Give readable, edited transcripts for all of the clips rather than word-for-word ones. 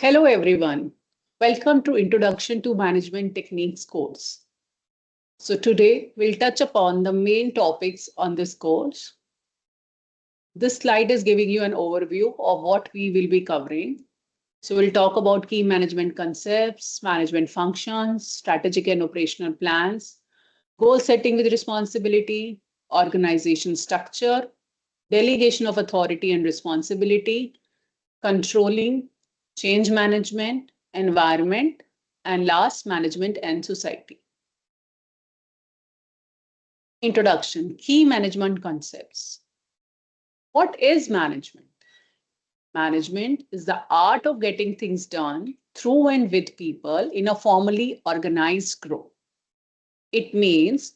Hello everyone. Welcome to Introduction to Management Techniques course. So today we'll touch upon the main topics on this course. This slide is giving you an overview of what we will be covering. So we'll talk about key management concepts, management functions, strategic and operational plans, goal setting with responsibility, organization structure, delegation of authority and responsibility, controlling, change management, environment, and last, management and society. Introduction, key management concepts. What is management? Management is the art of getting things done through and with people in a formally organized group. It means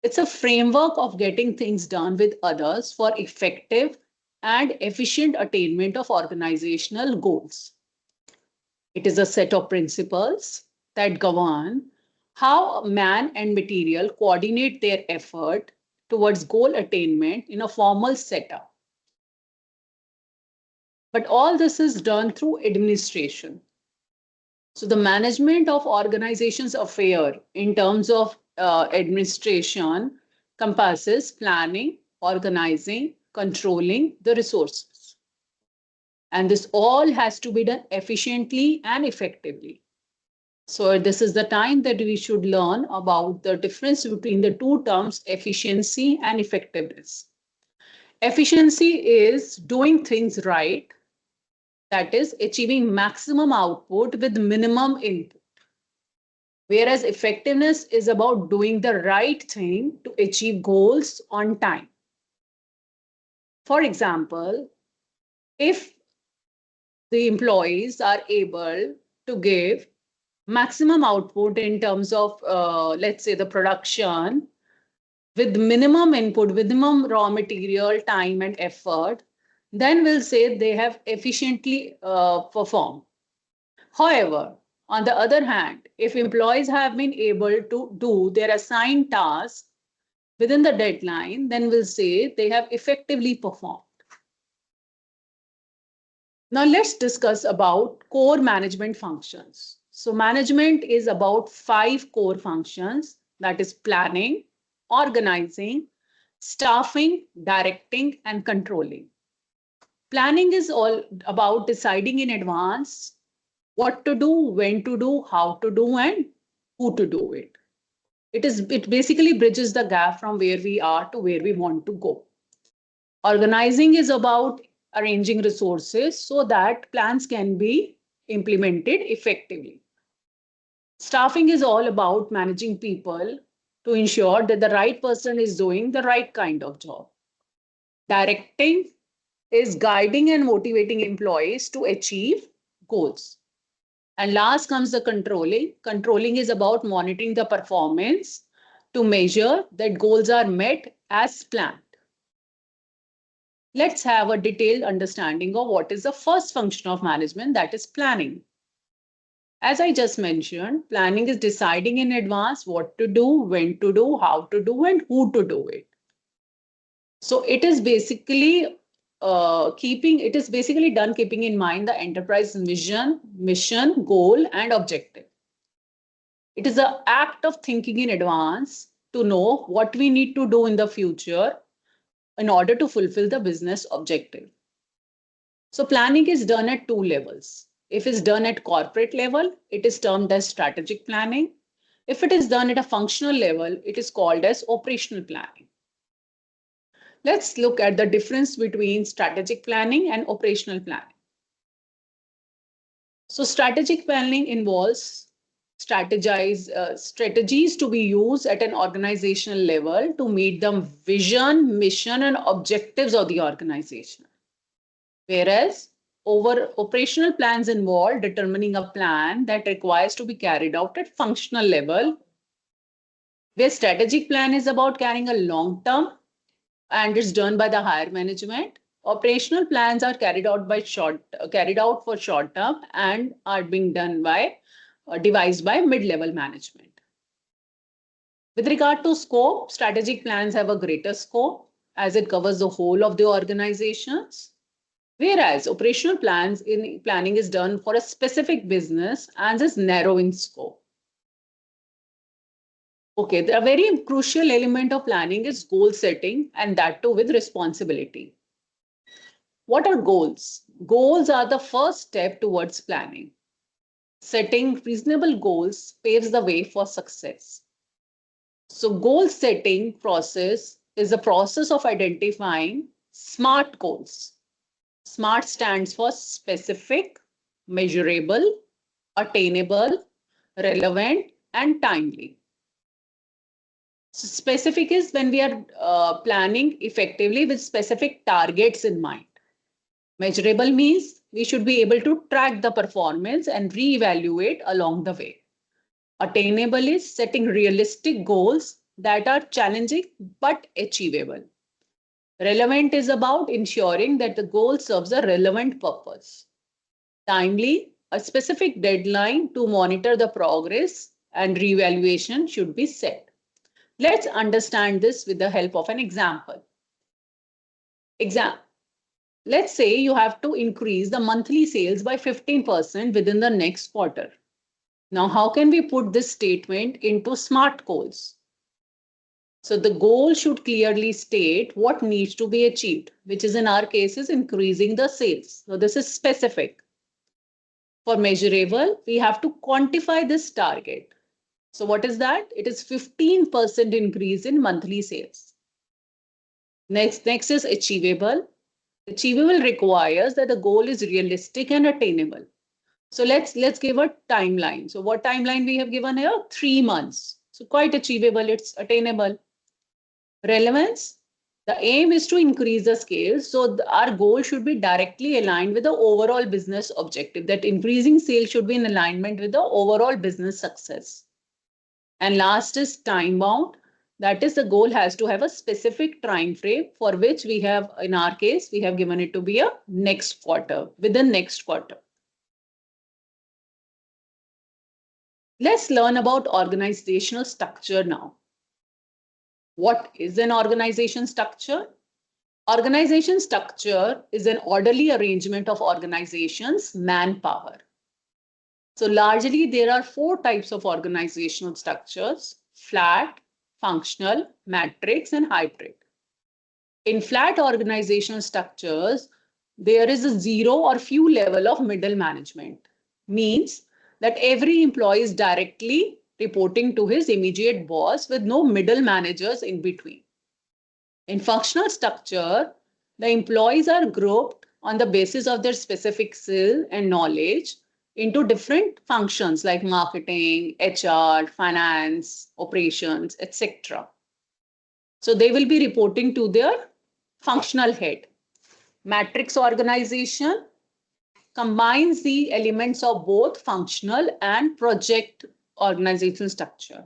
it's a framework of getting things done with others for effective and efficient attainment of organizational goals. It is a set of principles that govern how man and material coordinate their effort towards goal attainment in a formal setup. But all this is done through administration. So the management of organizations' affair in terms of administration compasses planning, organizing, controlling the resources. And this all has to be done efficiently and effectively. So this is the time that we should learn about the difference between the two terms, efficiency and effectiveness. Efficiency is doing things right, that is achieving maximum output with minimum input. Whereas effectiveness is about doing the right thing to achieve goals on time. For example, if the employees are able to give maximum output in terms of, let's say, the production with minimum input, minimum raw material, time, and effort, then we'll say they have efficiently performed. However, on the other hand, if employees have been able to do their assigned tasks within the deadline, then we'll say they have effectively performed. Now let's discuss about core management functions. So management is about 5 core functions, that is planning, organizing, staffing, directing, and controlling. Planning is all about deciding in advance what to do, when to do, how to do, and who to do it. It basically bridges the gap from where we are to where we want to go. Organizing is about arranging resources so that plans can be implemented effectively. Staffing is all about managing people to ensure that the right person is doing the right kind of job. Directing is guiding and motivating employees to achieve goals. And last comes the controlling. Controlling is about monitoring the performance to measure that goals are met as planned. Let's have a detailed understanding of what is the first function of management, that is planning. As I just mentioned, planning is deciding in advance what to do, when to do, how to do, and who to do it. So it is basically done keeping in mind the enterprise vision, mission, goal, and objective. It is an act of thinking in advance to know what we need to do in the future in order to fulfill the business objective. So planning is done at 2 levels. If it's done at corporate level, it is termed as strategic planning. If it is done at a functional level, it is called as operational planning. Let's look at the difference between strategic planning and operational planning. So strategic planning involves strategies to be used at an organizational level to meet the vision, mission, and objectives of the organization. Whereas operational plans involve determining a plan that requires to be carried out at functional level, where strategic plan is about carrying a long term and it's done by the higher management. Operational plans are carried out for short term and are being done by devised by mid-level management. With regard to scope, strategic plans have a greater scope as it covers the whole of the organizations, Whereas operational planning is done for a specific business and is narrow in scope. Okay, the very crucial element of planning is goal setting, and that too with responsibility. What are goals? Goals are the first step towards planning. Setting reasonable goals paves the way for success. So goal setting process is a process of identifying SMART goals. SMART stands for specific, measurable, attainable, relevant, and timely. So specific is when we are planning effectively with specific targets in mind. Measurable means we should be able to track the performance and reevaluate along the way. Attainable is setting realistic goals that are challenging but achievable. Relevant is about ensuring that the goal serves a relevant purpose. Timely, a specific deadline to monitor the progress and reevaluation should be set. Let's understand this with the help of an example. Let's say you have to increase the monthly sales by 15% within the next quarter. Now, how can we put this statement into SMART goals? So the goal should clearly state what needs to be achieved, which is in our case is increasing the sales. So this is specific. For measurable, we have to quantify this target. So what is that? It is 15% increase in monthly sales. Next is achievable. Achievable requires that the goal is realistic and attainable. So let's give a timeline. So what timeline we have given here? 3 months. So quite achievable, it's attainable. Relevance, the aim is to increase the scale. So our goal should be directly aligned with the overall business objective, that increasing sales should be in alignment with the overall business success. And last is time bound. That is, the goal has to have a specific time frame for which we have, in our case, we have given it to be a next quarter, within next quarter. Let's learn about organizational structure now. What is an organization structure? Organization structure is an orderly arrangement of organization's manpower. So largely there are 4 types of organizational structures: flat, functional, matrix, and hybrid. In flat organizational structures, there is a zero or few level of middle management. Means that every employee is directly reporting to his immediate boss with no middle managers in between. In functional structure, the employees are grouped on the basis of their specific skill and knowledge into different functions like marketing, HR, finance, operations, etc. So they will be reporting to their functional head. Matrix organization combines the elements of both functional and project organizational structure.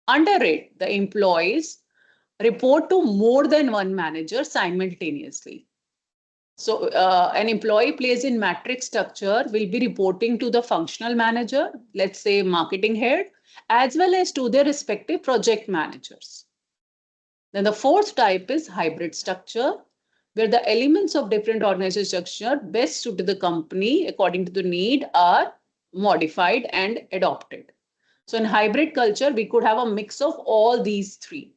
Under it, the employees report to more than one manager simultaneously. So an employee placed in matrix structure will be reporting to the functional manager, let's say marketing head, as well as to their respective project managers. Then the 4th type is hybrid structure, where the elements of different organizational structure best suited the company according to the need are modified and adopted. So in hybrid culture, we could have a mix of all these 3.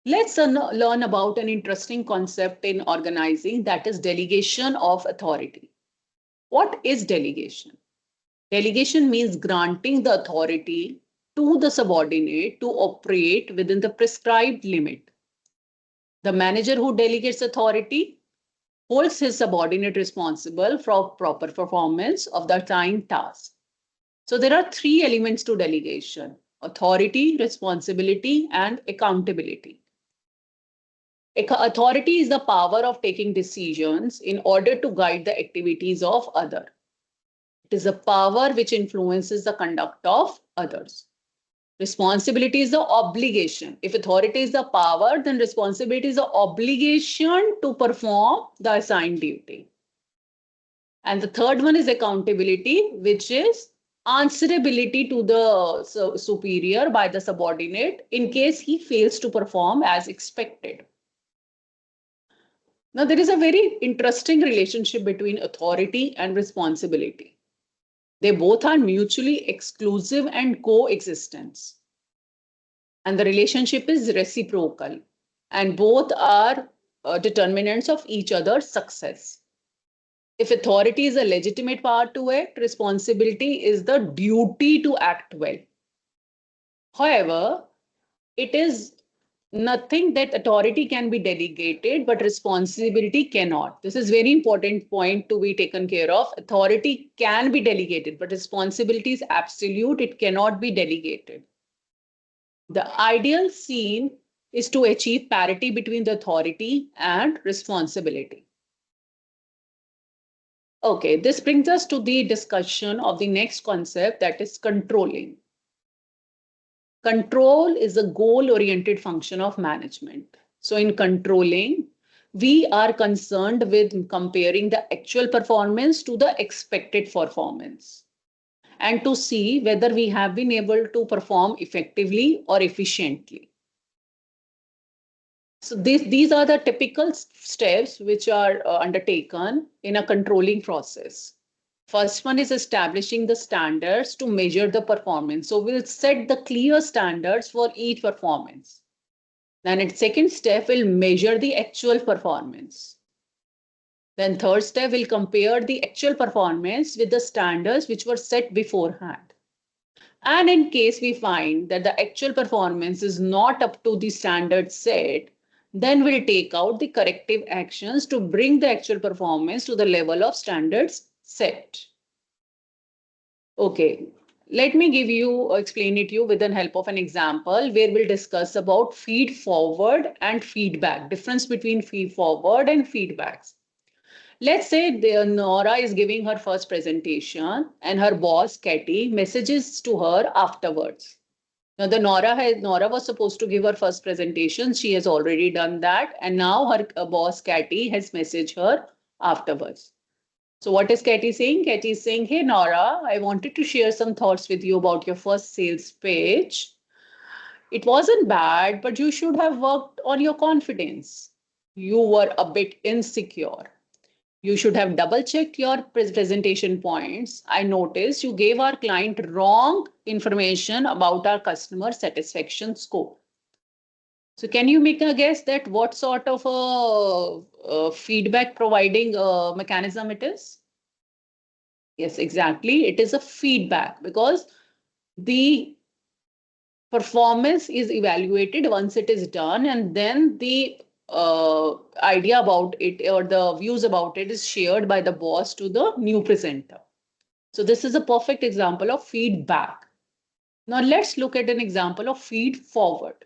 Let's learn about an interesting concept in organizing, that is delegation of authority. What is delegation? Delegation means granting the authority to the subordinate to operate within the prescribed limit. The manager who delegates authority holds his subordinate responsible for proper performance of the assigned task. So there are 3 elements to delegation: authority, responsibility, and accountability. Authority is the power of taking decisions in order to guide the activities of others. It is a power which influences the conduct of others. Responsibility is the obligation. If authority is the power, then responsibility is the obligation to perform the assigned duty. And the third one is accountability, which is answerability to the superior by the subordinate in case he fails to perform as expected. Now, there is a very interesting relationship between authority and responsibility. They both are mutually exclusive and coexistence. And the relationship is reciprocal. And both are determinants of each other's success. If authority is a legitimate power to act, responsibility is the duty to act well. However, it is nothing that authority can be delegated, but responsibility cannot. This is very important point to be taken care of. Authority can be delegated, but responsibility is absolute. It cannot be delegated. The ideal scene is to achieve parity between the authority and responsibility. Okay, this brings us to the discussion of the next concept, that is controlling. Control is a goal-oriented function of management. So in controlling, we are concerned with comparing the actual performance to the expected performance and to see whether we have been able to perform effectively or efficiently. So these are the typical steps which are undertaken in a controlling process. First one is establishing the standards to measure the performance. So we'll set the clear standards for each performance. Then its second step will measure the actual performance. Then third step will compare the actual performance with the standards which were set beforehand. And in case we find that the actual performance is not up to the standard set, then we'll take out the corrective actions to bring the actual performance to the level of standards set. Okay, let me give you, explain it to you with the help of an example where we'll discuss about feed forward and feedback, difference between feed forward and feedbacks. Let's say Nora is giving her first presentation and her boss, Katie, messages to her afterwards. Now, Nora was supposed to give her first presentation. She has already done that. And now her boss, Katie, has messaged her afterwards. So what is Katie saying? Katie is saying, hey, Nora, I wanted to share some thoughts with you about your first sales pitch. It wasn't bad, but you should have worked on your confidence. You were a bit insecure. You should have double checked your presentation points. I noticed you gave our client wrong information about our customer satisfaction score. So can you make a guess that what sort of a feedback providing mechanism it is? Yes, exactly. It is a feedback because the performance is evaluated once it is done, and then the idea about it or the views about it is shared by the boss to the new presenter. So this is a perfect example of feedback. Now let's look at an example of feed forward.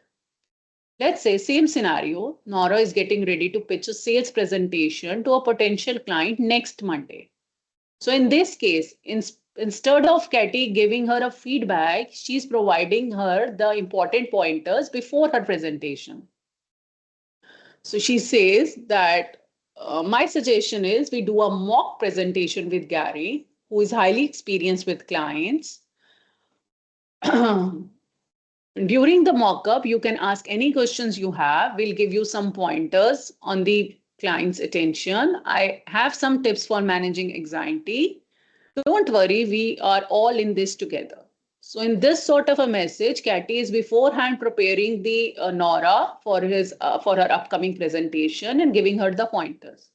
Let's say same scenario, Nora is getting ready to pitch a sales presentation to a potential client next Monday. So in this case, instead of Katie giving her a feedback, she's providing her the important pointers before her presentation. So she says that my suggestion is we do a mock presentation with Gary, who is highly experienced with clients. During the mock-up, you can ask any questions you have. We'll give you some pointers on the client's attention. I have some tips for managing anxiety. Don't worry, we are all in this together. So in this sort of a message, Katie is beforehand preparing the Nora for her upcoming presentation and giving her the pointers.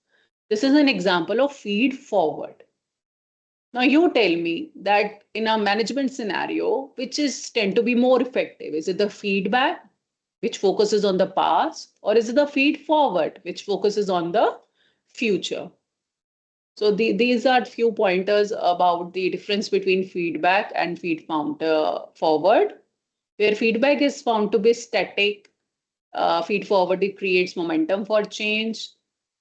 This is an example of feed forward. Now you tell me that in a management scenario, which is tend to be more effective? Is it the feedback, which focuses on the past, or is it the feed forward, which focuses on the future? So these are few pointers about the difference between feedback and forward, where feedback is found to be static. Feed forward, it creates momentum for change.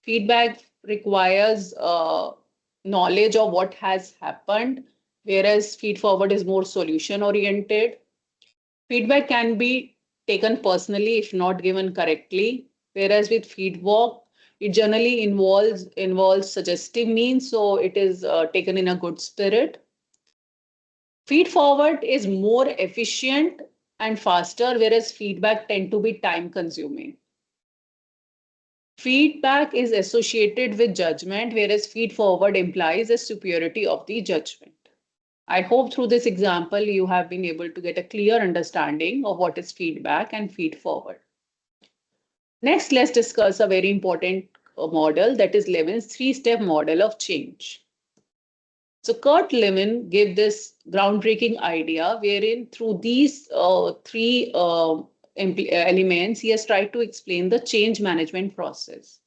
Feedback requires knowledge of what has happened, whereas feed forward is more solution oriented. Feedback can be taken personally if not given correctly, whereas with feedback, it generally involves suggestive means, so it is taken in a good spirit. Feed forward is more efficient and faster, whereas feedback tend to be time consuming. Feedback is associated with judgment, whereas feed forward implies a superiority of the judgment. I hope through this example, you have been able to get a clear understanding of what is feedback and feed forward. Next, let's discuss a very important model, that is Levin's three-step model of change. So Kurt Lewin gave this groundbreaking idea wherein through these three elements, he has tried to explain the change management process.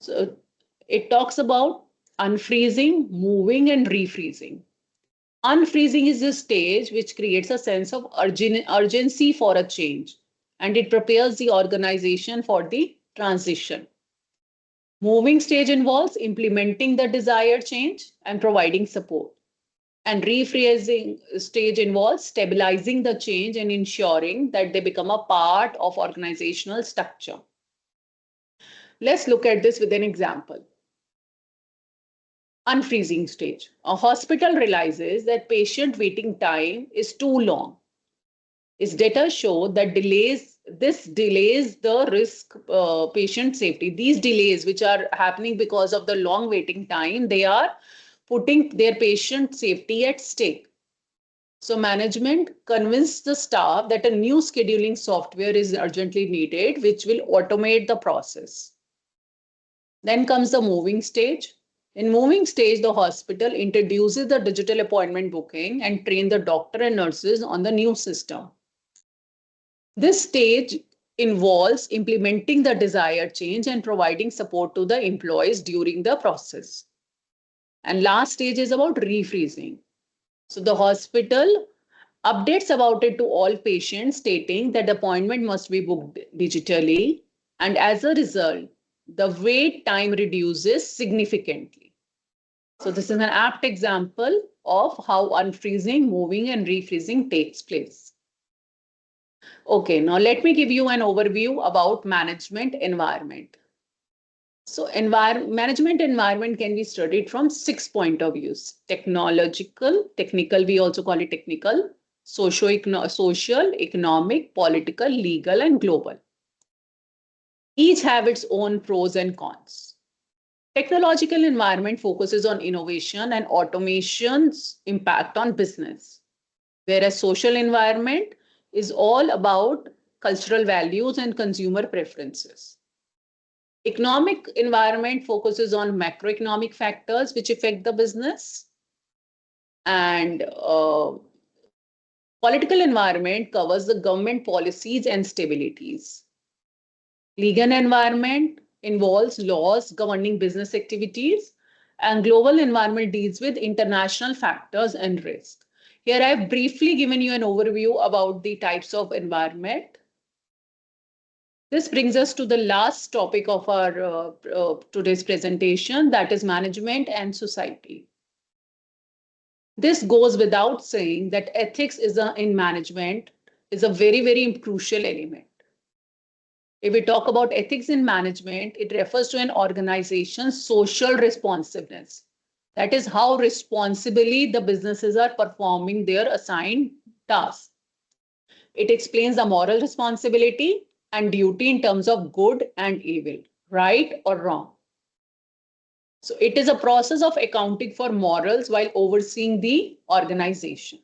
So it talks about unfreezing, moving, and refreezing. Unfreezing is the stage which creates a sense of urgency for a change, and it prepares the organization for the transition. Moving stage involves implementing the desired change and providing support. And rephrasing stage involves stabilizing the change and ensuring that they become a part of organizational structure. Let's look at this with an example. Unfreezing stage. A hospital realizes that patient waiting time is too long. Its data show that this delays the risk patient safety. These delays, which are happening because of the long waiting time, they are putting their patient safety at stake. So management convinced the staff that a new scheduling software is urgently needed, which will automate the process. Then comes the moving stage. In moving stage, the hospital introduces the digital appointment booking and train the doctor and nurses on the new system. This stage involves implementing the desired change and providing support to the employees during the process. And last stage is about refreezing. So the hospital updates about it to all patients, stating that the appointment must be booked digitally. And as a result, the wait time reduces significantly. So this is an apt example of how unfreezing, moving, and refreezing takes place. Okay, now let me give you an overview about management environment. So management environment can be studied from 6 points of views: technical, we also call it technical, social, economic, political, legal, and global. Each have its own pros and cons. Technological environment focuses on innovation and automation's impact on business, whereas social environment is all about cultural values and consumer preferences. Economic environment focuses on macroeconomic factors which affect the business, and political environment covers the government policies and stabilities. Legal environment involves laws governing business activities, and global environment deals with international factors and risk. Here I have briefly given you an overview about the types of environment. This brings us to the last topic of our today's presentation, that is management and society. This goes without saying that ethics in management is a very, very crucial element. If we talk about ethics in management, it refers to an organization's social responsiveness. That is how responsibly the businesses are performing their assigned tasks. It explains the moral responsibility and duty in terms of good and evil, right or wrong. So it is a process of accounting for morals while overseeing the organization.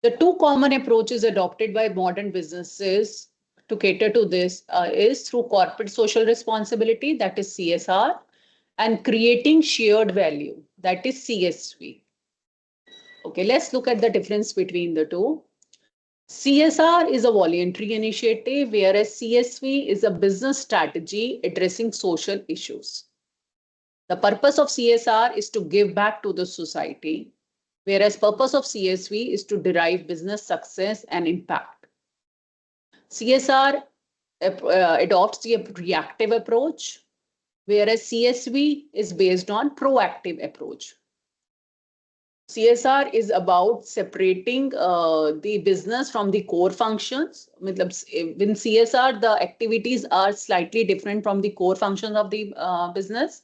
The two common approaches adopted by modern businesses to cater to this is through corporate social responsibility, that is CSR, and creating shared value, that is CSV. Okay, let's look at the difference between the two. CSR is a voluntary initiative, whereas CSV is a business strategy addressing social issues. The purpose of CSR is to give back to the society, whereas purpose of CSV is to derive business success and impact. CSR adopts the reactive approach, whereas CSV is based on proactive approach. CSR is about separating the business from the core functions. In CSR, the activities are slightly different from the core functions of the business,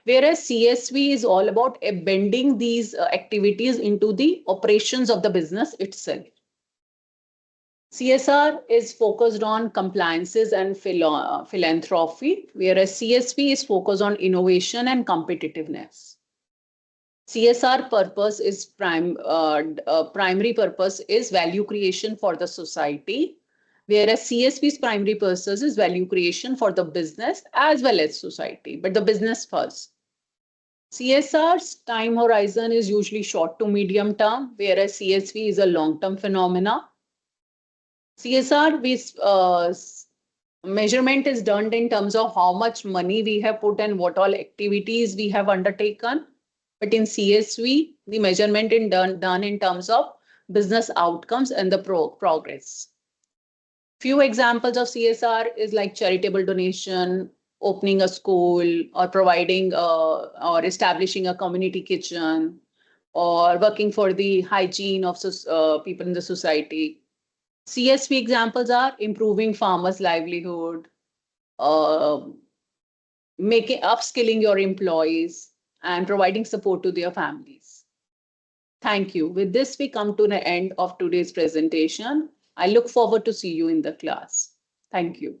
whereas CSV is all about bending these activities into the operations of the business itself. CSR is focused on compliances and philanthropy, whereas CSV is focused on innovation and competitiveness. CSR purpose is primary purpose is value creation for the society, whereas CSV's primary purpose is value creation for the business as well as society, but the business first. CSR's time horizon is usually short to medium term, whereas CSV is a long-term phenomena. CSR measurement is done in terms of how much money we have put and what all activities we have undertaken. But in CSV, the measurement is done in terms of business outcomes and the progress. Few examples of CSR is like charitable donation, opening a school, or providing or establishing a community kitchen, or working for the hygiene of people in the society. CSV examples are improving farmers' livelihood, uh, making upskilling your employees, and providing support to their families. Thank you. With this, we come to the end of today's presentation. I look forward to see you in the class. Thank you.